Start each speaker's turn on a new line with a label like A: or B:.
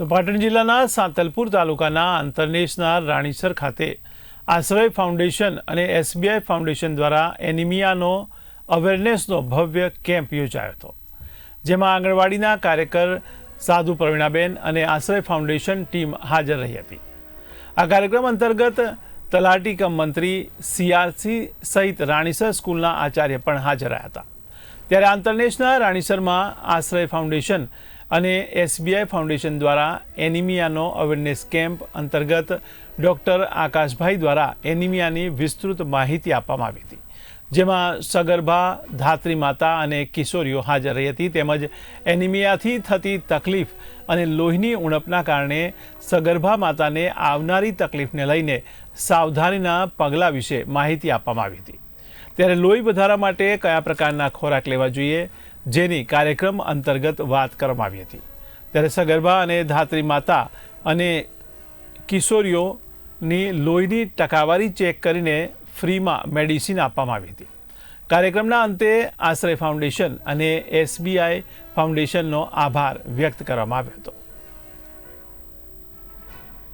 A: તો પાટણ જિલ્લાના સાંતલપુર તાલુકાના અંતરનેશના રાણીસર ખાતે આશ્રય ફાઉન્ડેશન અને એસબીઆઈ ફાઉન્ડેશન દ્વારા એનિમિયાનો અવેરનેસનો ભવ્ય કેમ્પ યોજાયો હતો, જેમાં આંગણવાડીના કાર્યકર સાધુ પ્રવીણાબેન અને આશ્રય ફાઉન્ડેશન ટીમ હાજર રહી હતી। આ કાર્યક્રમ અંતર્ગત તલાટી કમ મંત્રી સીઆરસી સહિત રાણીસર સ્કૂલના આચાર્ય પણ હાજર રહ્યા હતા। ત્યારે આંતરનેશના રાણીસરમાં આશ્રય ફાઉન્ડેશન અને એસબીઆઈ ફાઉન્ડેશન દ્વારા એનિમિયાનો અવેરનેસ કેમ્પ અંતર્ગત ડૉક્ટર આકાશભાઈ દ્વારા એનિમિયાની વિસ્તૃત માહિતી આપવામાં આવી હતી, જેમાં સગર્ભા, ધાત્રી માતા અને કિશોરીઓ હાજર રહી હતી। તેમજ એનિમિયાથી થતી તકલીફ અને લોહીની ઉણપના કારણે સગર્ભા માતાને આવનારી તકલીફને લઈને સાવધાનીના પગલાં વિશે માહિતી આપવામાં આવી હતી। ત્યારે લોહી વધારવા માટે કયા પ્રકારના ખોરાક લેવા જોઈએ, જેની કાર્યક્રમ અંતર્ગત વાત કરવામાં આવી હતી। ત્યારે સગર્ભા અને ધાત્રી માતા અને કિશોરીઓની લોહીની ટકાવારી ચેક કરીને ફ્રીમાં મેડિસિન આપવામાં આવી હતી। કાર્યક્રમના અંતે આશ્રય ફાઉન્ડેશન અને એસબીઆઈ ફાઉન્ડેશનનો આભાર વ્યક્ત કરવામાં આવ્યો હતો।